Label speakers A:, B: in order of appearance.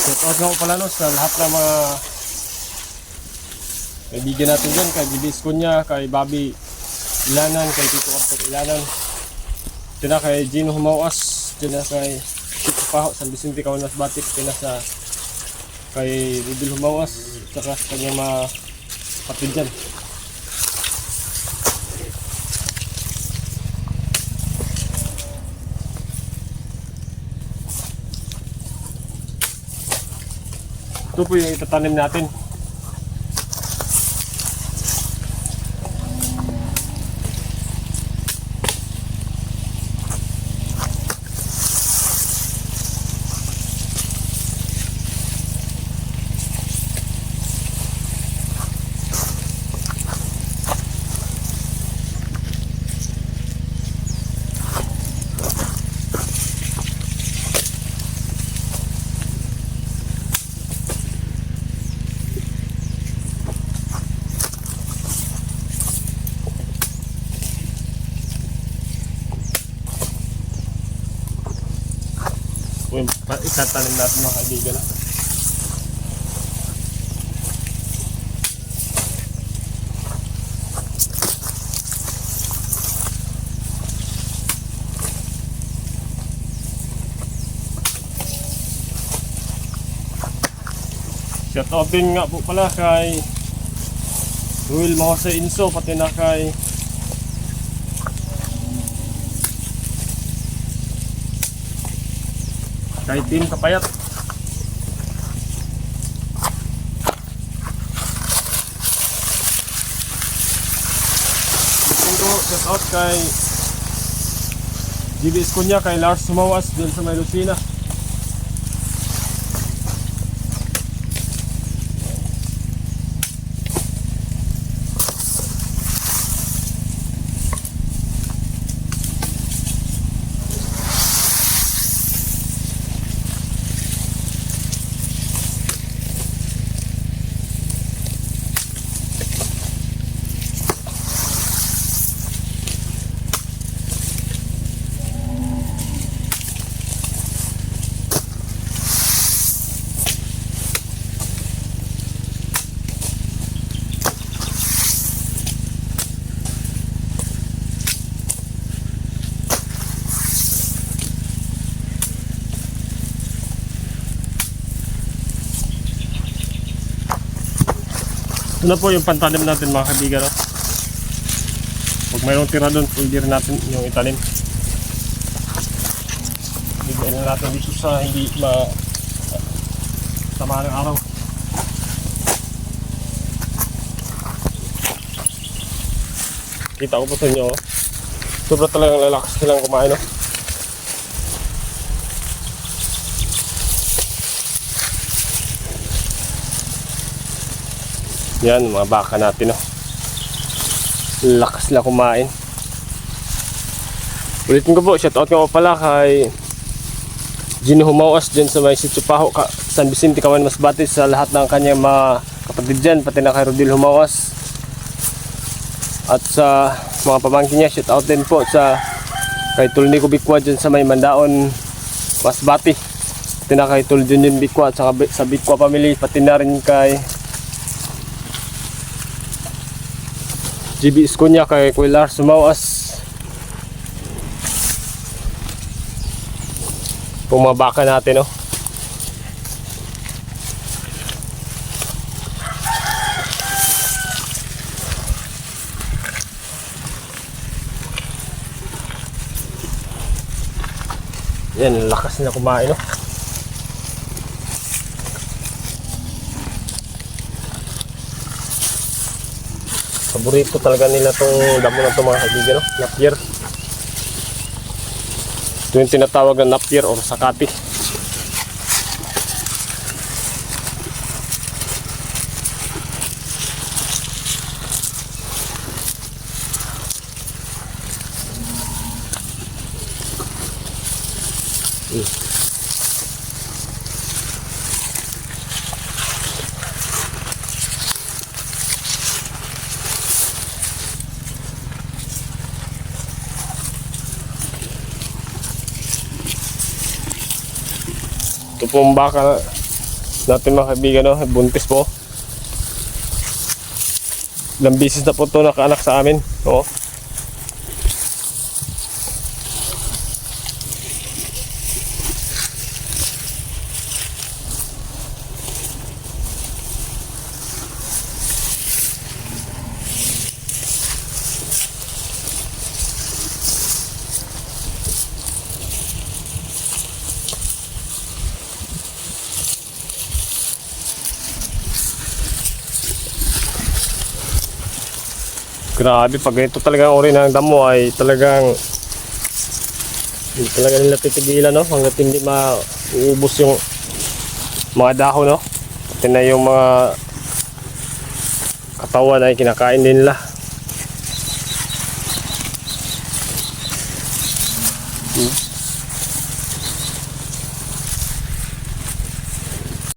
A: Shout out nga pala no sa lahat ng mga kaibigan natin dyan, kay GB Escunya, kay Bobby Ilanan, kay Tito Arthur Ilanan, dyan na kay Gino Humawas, dyan na kay Tito Paho, San Vicente Kaunas Batik, dyan na sa kay Ridil Humawas, saka sa kanyang mga kapatid dyan. Ito po yung itatanim natin. Itatanim natin mga kaibigan. Shout out din nga po pala kay Ruel Mahose Inso, pati na kay Tim Kapayat. Shout out kay GB Escunya, kay Lars Sumawas dun sa may Lucina. Ito na po yung pantanim natin mga kaibigan, no? Pag mayroong tira doon, pwede rin natin yung itanim. Bigyan na natin dito sa hindi sama ng araw. Kita ko po sa inyo, oh. Sobra talagang lalakas nilang kumain, no? Yan, mga baka natin, no? Lakas lang kumain. Ulitin ko po, shoutout nga po pala kay Gino Humawas dyan sa may Sitio Paho, San Vicente Kaunas Batik, sa lahat ng kanyang mga kapatid dyan, pati na kay Rodil Humawas at sa mga pamangkin niya. Shoutout din po sa kay Tulnico Bikwa dyan sa may Mandaon Masbati, pati na kay Tul Junjun Bikwa at sa Bikwa family, pati na rin kay GB Escunya, kay Kuya Lars Sumawas. Pumabaka natin, no? Yan, lakas na kumain, no? Paborito talaga nila itong damo na ito mga kaibigan, no? Napier. Ito yung tinatawag na napier or sakati. Ito pong baka natin mga kaibigan, no? Buntis po. Ilang bisis na po ito nakaanak sa amin, no? Grabe, pag ito talagang uri ng damo ay talagang hindi talaga nila titigilan, no? Hanggat hindi mauubos yung mga dahon, no? Pati na yung mga katawan ay kinakain din nila.